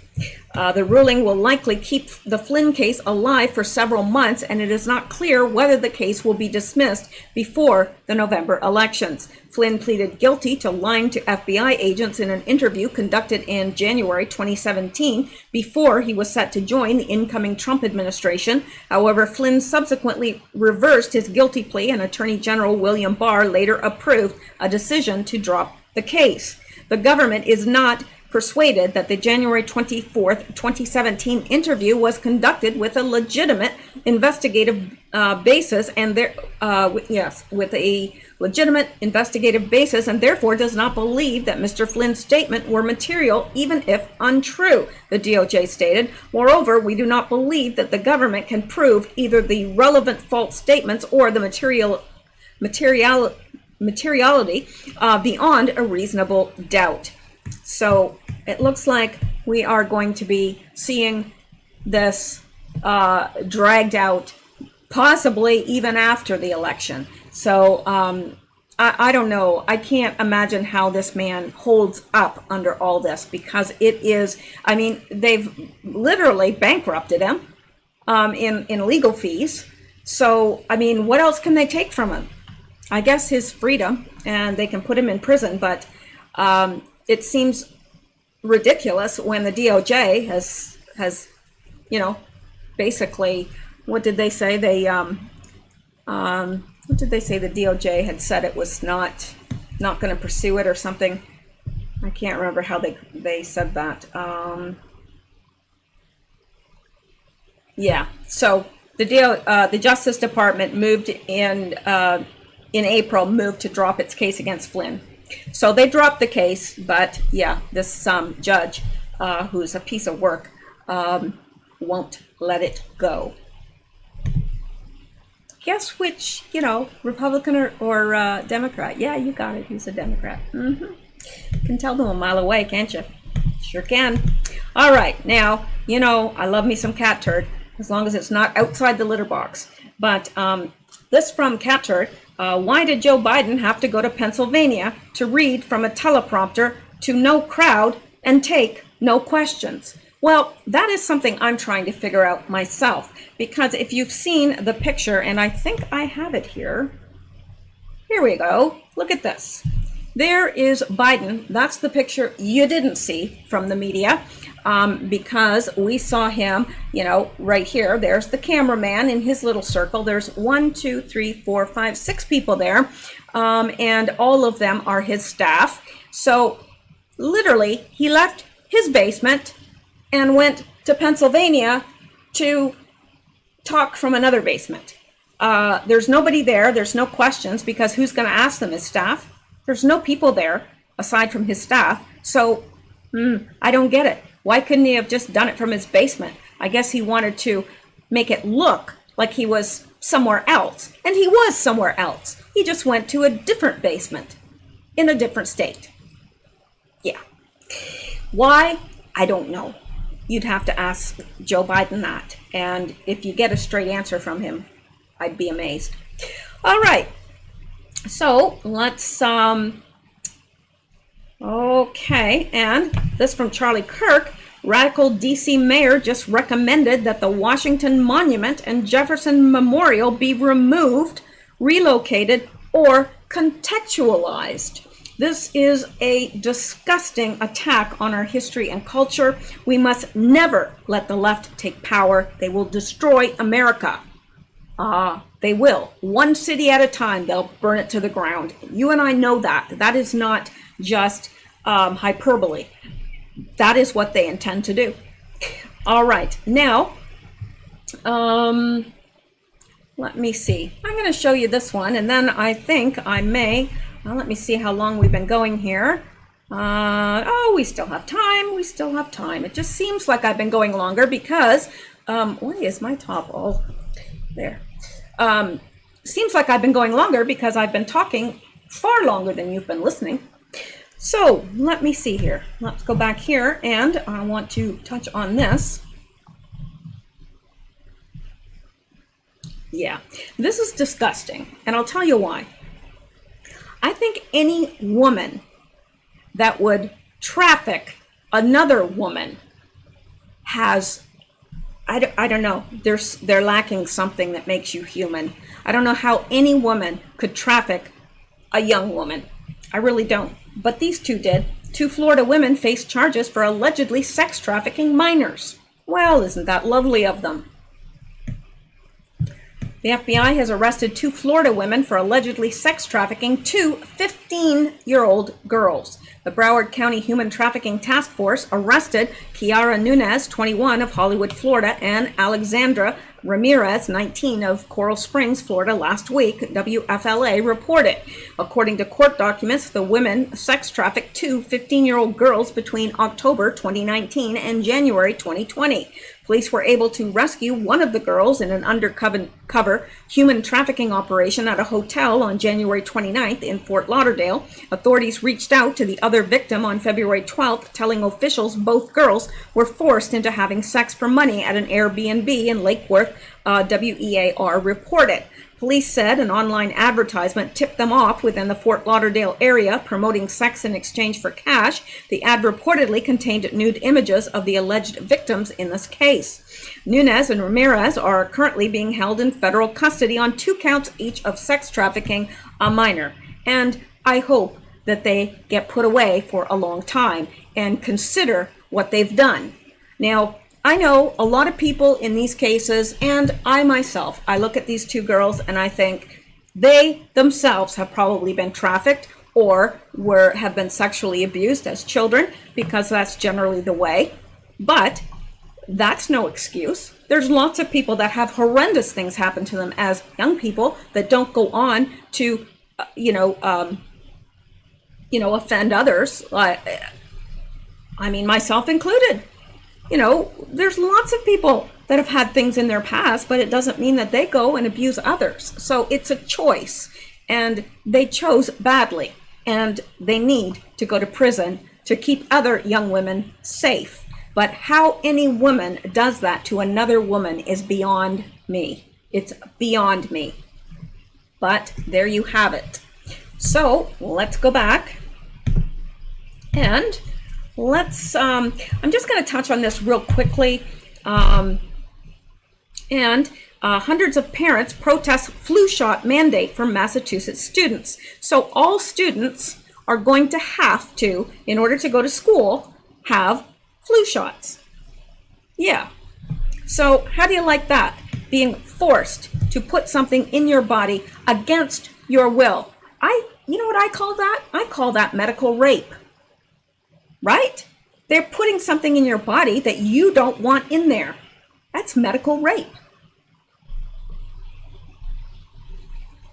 The ruling will likely keep the Flynn case alive for several months, and it is not clear whether the case will be dismissed before the November elections. Flynn pleaded guilty to lying to FBI agents in an interview conducted in January 2017 before he was set to join the incoming Trump administration. However, Flynn subsequently reversed his guilty plea, and Attorney General William Barr later approved a decision to drop the case. The government is not persuaded that the January 24th, 2017 interview was conducted with a legitimate investigative basis and with a legitimate investigative basis, and therefore does not believe that Mr. Flynn's statement were material, even if untrue, the DOJ stated. Moreover, we do not believe that the government can prove either the relevant false statements or the materiality beyond a reasonable doubt. So it looks like we are going to be seeing this dragged out, possibly even after the election. So I don't know. I can't imagine how this man holds up under all this, because it is, I mean, they've literally bankrupted him in legal fees. So, I mean, what else can they take from him? I guess his freedom, and they can put him in prison, but it seems ridiculous when the DOJ has, you know, basically, what did they say? What did they say? The DOJ had said it was not going to pursue it or something. I can't remember how they said that. Yeah. So the Justice Department moved in April to drop its case against Flynn. So they dropped the case, but yeah, this judge, who's a piece of work, won't let it go. Guess which, you know, Republican or Democrat? Yeah, you got it. He's a Democrat. You can tell them a mile away, can't you? Sure can. All right, now, you know, I love me some cat turd, as long as it's not outside the litter box. But this from Cat Turd. Why did Joe Biden have to go to Pennsylvania to read from a teleprompter to no crowd and take no questions? Well, that is something I'm trying to figure out myself, because if you've seen the picture, and I think I have it here. Here we go. Look at this. There is Biden. That's the picture you didn't see from the media, because we saw him, you know, right here. There's the cameraman in his little circle. There's 1, 2, 3, 4, 5, 6 people there, and all of them are his staff. So literally, he left his basement and went to Pennsylvania to talk from another basement. There's nobody there. There's no questions, because who's going to ask them? His staff? There's no people there aside from his staff. So I don't get it. Why couldn't he have just done it from his basement? I guess he wanted to make it look like he was somewhere else. And he was somewhere else. He just went to a different basement in a different state. Yeah. Why? I don't know. You'd have to ask Joe Biden that. And if you get a straight answer from him, I'd be amazed. All right. So let's Okay, and this from Charlie Kirk. Radical DC mayor just recommended that the Washington Monument and Jefferson Memorial be removed, relocated, or contextualized. This is a disgusting attack on our history and culture. We must never let the left take power. They will destroy America. They will. One city at a time, they'll burn it to the ground. You and I know that. That is not just hyperbole. That is what they intend to do. All right, now, let me see. I'm going to show you this one, and then I think I may, let me see how long we've been going here. Oh, we still have time. We still have time. It just seems like I've been going longer because, why is my top all there? Seems like I've been going longer because I've been talking far longer than you've been listening. So let me see here. Let's go back here, and I want to touch on this. Yeah, this is disgusting, and I'll tell you why. I think any woman that would traffic another woman has, I don't know, they're lacking something that makes you human. I don't know how any woman could traffic a young woman. I really don't. But these two did. 2 Florida women face charges for allegedly sex trafficking minors. Well, isn't that lovely of them? The FBI has arrested 2 Florida women for allegedly sex trafficking 2 15-year-old girls. The Broward County Human Trafficking Task Force arrested Kiara Nunez, 21, of Hollywood, Florida, and Alexandra Ramirez, 19, of Coral Springs, Florida, last week, WFLA reported. According to court documents, the women sex trafficked 2 15-year-old girls between October 2019 and January 2020. Police were able to rescue one of the girls in an undercover human trafficking operation at a hotel on January 29th in Fort Lauderdale. Authorities reached out to the other victim on February 12th, telling officials both girls were forced into having sex for money at an Airbnb in Lake Worth, WEAR reported. Police said an online advertisement tipped them off within the Fort Lauderdale area, promoting sex in exchange for cash. The ad reportedly contained nude images of the alleged victims in this case. Nunez and Ramirez are currently being held in federal custody on 2 counts each of sex trafficking a minor. And I hope that they get put away for a long time and consider what they've done. Now, I know a lot of people in these cases, and I myself, I look at these 2 girls and I think they themselves have probably been trafficked or have been sexually abused as children, because that's generally the way. But that's no excuse. There's lots of people that have horrendous things happen to them as young people that don't go on to, offend others. I mean, myself included. There's lots of people that have had things in their past, but it doesn't mean that they go and abuse others. So it's a choice, and they chose badly, and they need to go to prison to keep other young women safe. But how any woman does that to another woman is beyond me. It's beyond me. But there you have it. So let's go back and let's, I'm just going to touch on this real quickly. Hundreds of parents protest flu shot mandate for Massachusetts students. So all students are going to have to, in order to go to school, have flu shots. Yeah. So how do you like that? Being forced to put something in your body against your will. You know what I call that? I call that medical rape. Right? They're putting something in your body that you don't want in there. That's medical rape.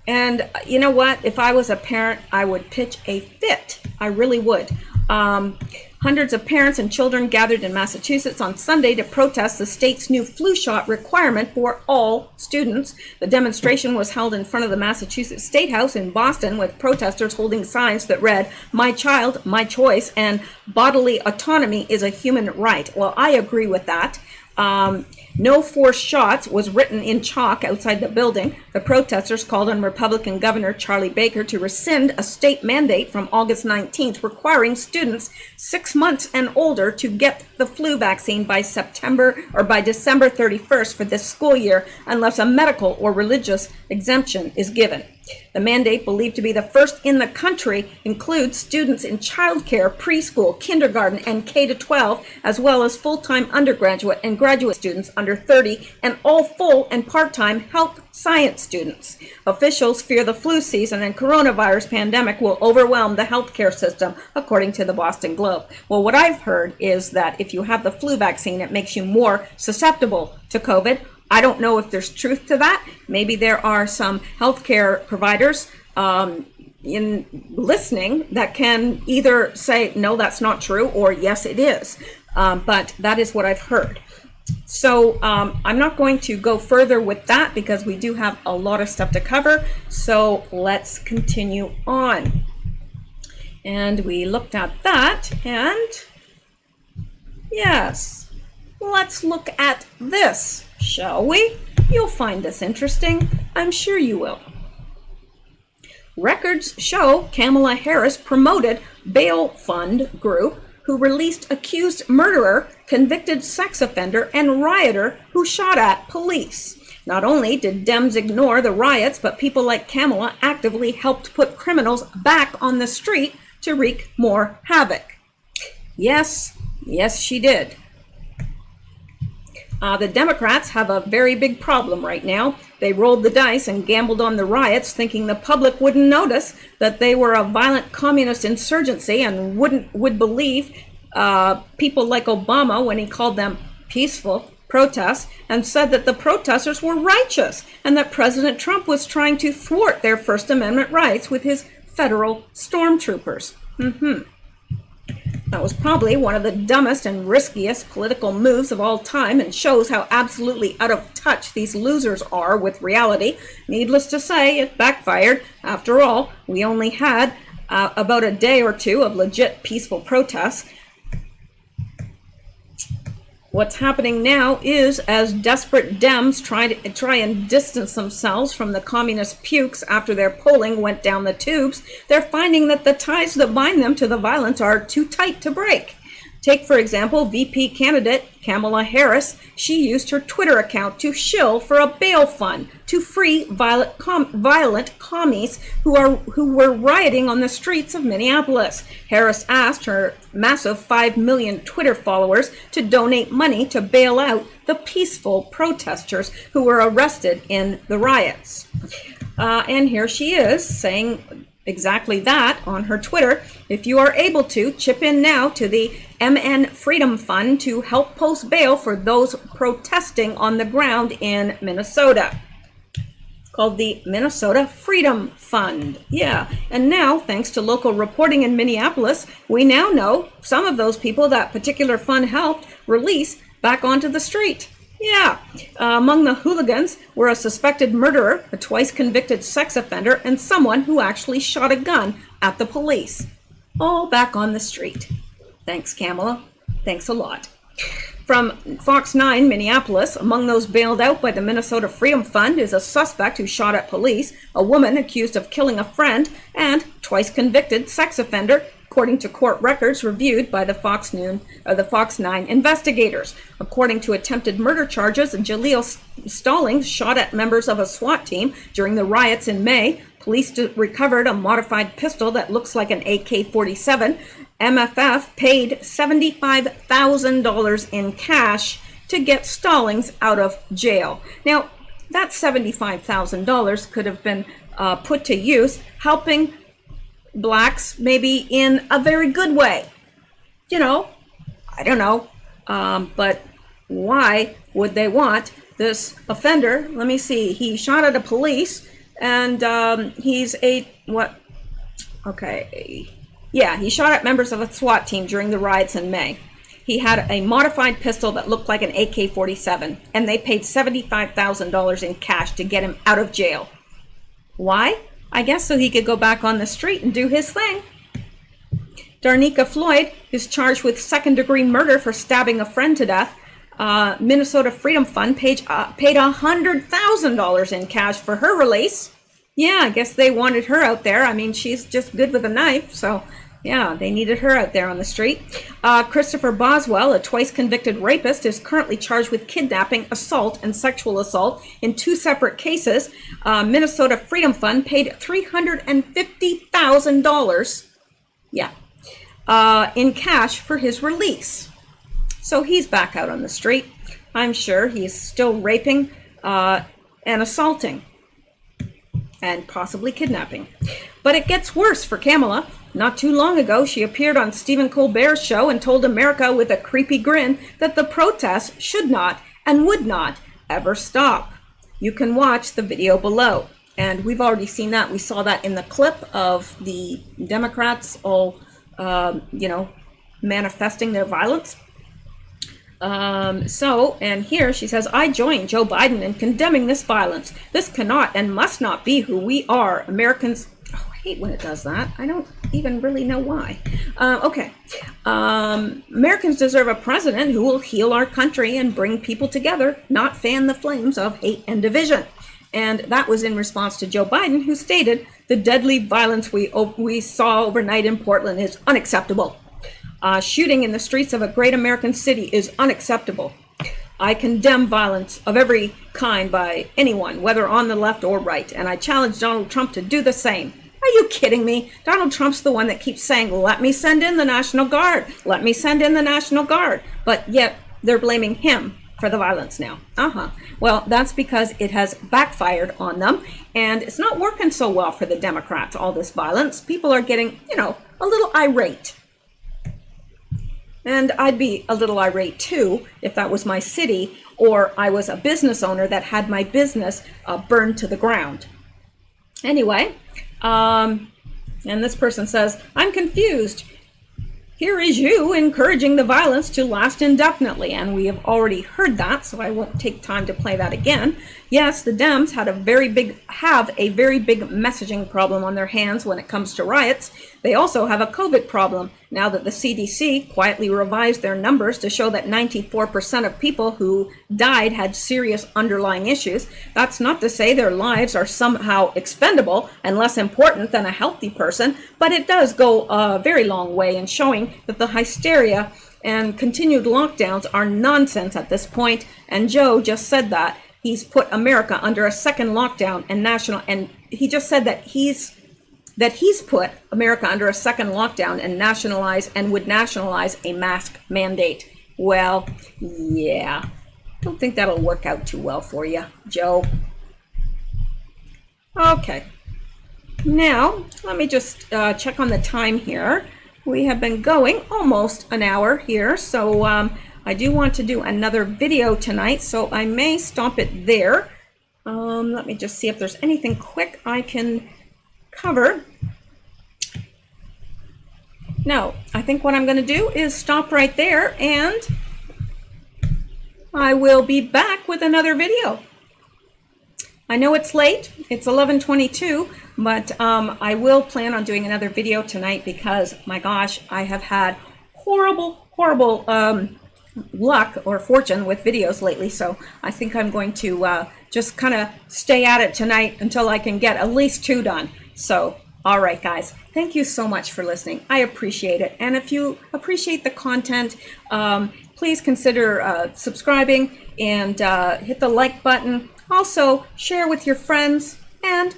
And you know what? If I was a parent, I would pitch a fit. I really would. Hundreds of parents and children gathered in Massachusetts on Sunday to protest the state's new flu shot requirement for all students. The demonstration was held in front of the Massachusetts State House in Boston, with protesters holding signs that read, "My child, my choice," and "Bodily autonomy is a human right." Well, I agree with that. "No forced shots" was written in chalk outside the building. The protesters called on Republican Governor Charlie Baker to rescind a state mandate from August 19th requiring students 6 months and older to get the flu vaccine by December 31st for this school year unless a medical or religious exemption is given. The mandate, believed to be the first in the country, includes students in childcare, preschool, kindergarten, and K-12, as well as full-time undergraduate and graduate students under 30, and all full and part-time health science students. Officials fear the flu season and coronavirus pandemic will overwhelm the healthcare system, according to the Boston Globe. Well, what I've heard is that if you have the flu vaccine, it makes you more susceptible to COVID. I don't know if there's truth to that. Maybe there are some healthcare providers in listening that can either say, no, that's not true, or yes, it is. But that is what I've heard. So I'm not going to go further with that because we do have a lot of stuff to cover. So let's continue on. And we looked at that, and yes, let's look at this. Shall we? You'll find this interesting. I'm sure you will. Records show Kamala Harris promoted bail fund group who released accused murderer, convicted sex offender, and rioter who shot at police. Not only did Dems ignore the riots, but people like Kamala actively helped put criminals back on the street to wreak more havoc. Yes, she did. The Democrats have a very big problem right now. They rolled the dice and gambled on the riots, thinking the public wouldn't notice that they were a violent communist insurgency and would believe people like Obama when he called them peaceful protests and said that the protesters were righteous and that President Trump was trying to thwart their First Amendment rights with his federal stormtroopers. That was probably one of the dumbest and riskiest political moves of all time and shows how absolutely out of touch these losers are with reality. Needless to say, it backfired. After all, we only had about a day or two of legit peaceful protests. What's happening now is, as desperate Dems try and distance themselves from the communist pukes after their polling went down the tubes, they're finding that the ties that bind them to the violence are too tight to break. Take, for example, VP candidate Kamala Harris. She used her Twitter account to shill for a bail fund to free violent commies who were rioting on the streets of Minneapolis. Harris asked her massive 5 million Twitter followers to donate money to bail out the peaceful protesters who were arrested in the riots. And here she is saying exactly that on her Twitter. If you are able to, chip in now to the MN Freedom Fund to help post bail for those protesting on the ground in Minnesota. It's called the Minnesota Freedom Fund. Yeah, and now, thanks to local reporting in Minneapolis, we now know some of those people that particular fund helped release back onto the street. Yeah, among the hooligans were a suspected murderer, a twice convicted sex offender, and someone who actually shot a gun at the police. All back on the street. Thanks, Kamala. Thanks a lot. From Fox 9 Minneapolis, among those bailed out by the Minnesota Freedom Fund is a suspect who shot at police, a woman accused of killing a friend, and twice convicted sex offender, according to court records reviewed by the Fox 9 investigators. According to attempted murder charges, Jaleel Stallings shot at members of a SWAT team during the riots in May. Police recovered a modified pistol that looks like an AK-47. MFF paid $75,000 in cash to get Stallings out of jail. Now, that $75,000 could have been put to use helping blacks maybe in a very good way. You know, I don't know. But why would they want this offender? Let me see. He shot at a police and he's a, what? Okay. Yeah, he shot at members of a SWAT team during the riots in May. He had a modified pistol that looked like an AK-47, and they paid $75,000 in cash to get him out of jail. Why? I guess so he could go back on the street and do his thing. Darnika Floyd is charged with second-degree murder for stabbing a friend to death. Minnesota Freedom Fund paid $100,000 in cash for her release. Yeah, I guess they wanted her out there. I mean, she's just good with a knife, so yeah, they needed her out there on the street. Christopher Boswell, a twice convicted rapist, is currently charged with kidnapping, assault, and sexual assault in 2 separate cases. Minnesota Freedom Fund paid $350,000, in cash for his release. So he's back out on the street. I'm sure he's still raping and assaulting and possibly kidnapping. But it gets worse for Kamala. Not too long ago, she appeared on Stephen Colbert's show and told America with a creepy grin that the protests should not and would not ever stop. You can watch the video below. And we've already seen that. We saw that in the clip of the Democrats all, manifesting their violence. And here she says, I join Joe Biden in condemning this violence. This cannot and must not be who we are. Americans, I hate when it does that. I don't even really know why. Americans deserve a president who will heal our country and bring people together, not fan the flames of hate and division. And that was in response to Joe Biden, who stated, the deadly violence we saw overnight in Portland is unacceptable. Shooting in the streets of a great American city is unacceptable. I condemn violence of every kind by anyone, whether on the left or right, and I challenge Donald Trump to do the same. Are you kidding me? Donald Trump's the one that keeps saying, let me send in the National Guard. Let me send in the National Guard. But yet they're blaming him for the violence now. Well, that's because it has backfired on them, and it's not working so well for the Democrats, all this violence. People are getting, a little irate. And I'd be a little irate too if that was my city or I was a business owner that had my business burned to the ground. Anyway, and this person says, I'm confused. Here is you encouraging the violence to last indefinitely. And we have already heard that, so I won't take time to play that again. Yes, the Dems have a very big messaging problem on their hands when it comes to riots. They also have a COVID problem now that the CDC quietly revised their numbers to show that 94% of people who died had serious underlying issues. That's not to say their lives are somehow expendable and less important than a healthy person, but it does go a very long way in showing that the hysteria and continued lockdowns are nonsense at this point. And Joe just said that. He's put America under a second lockdown and he just said that he's put America under a second lockdown and would nationalize a mask mandate. Well, yeah, don't think that'll work out too well for you, Joe. Okay, now let me just check on the time here. We have been going almost an hour here, so I do want to do another video tonight, so I may stop it there. Let me just see if there's anything quick I can cover. No, I think what I'm going to do is stop right there, and I will be back with another video. I know it's late, it's 11:22, but I will plan on doing another video tonight because, my gosh, I have had horrible luck or fortune with videos lately, so I think I'm going to just kind of stay at it tonight until I can get at least 2 done. So, all right, guys, thank you so much for listening. I appreciate it, and if you appreciate the content, please consider subscribing and hit the like button. Also, share with your friends, and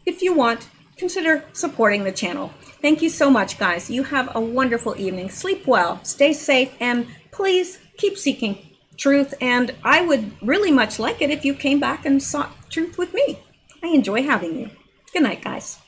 if you want, consider supporting the channel. Thank you so much, guys. You have a wonderful evening. Sleep well, stay safe, and please keep seeking truth. And I would really much like it if you came back and sought truth with me. I enjoy having you. Good night, guys.